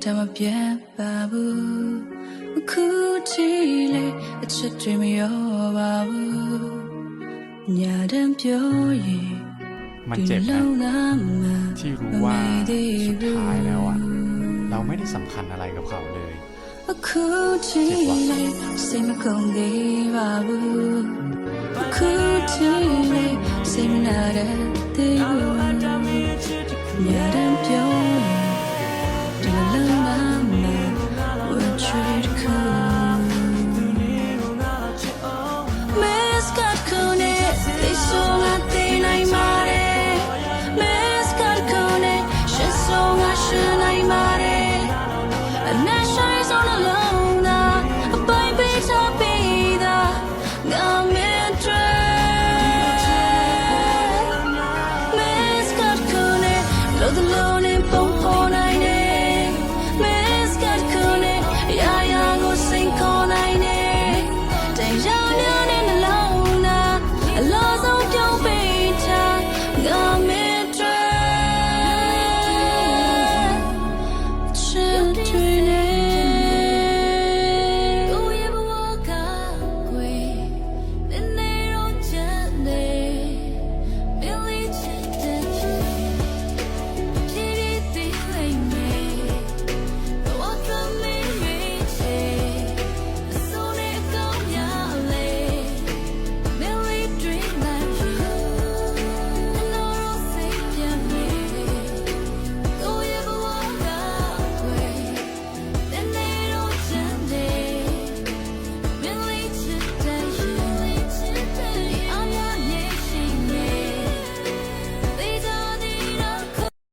တမပြတ်ပါဘူးအခုချီလေအချစ်တွေမရောပါဘူးညာတမ်းပြောရင် มันเจ็บนะที่รู้ว่าสุดท้ายแล้วอ่ะเราไม่ได้สำคัญอะไรกับเขาเลยအခုချီလေစိတ်မကုန်သေးပါဘူးအခုချီလေစိတ်မနာတဲ့သေးဘူးညာ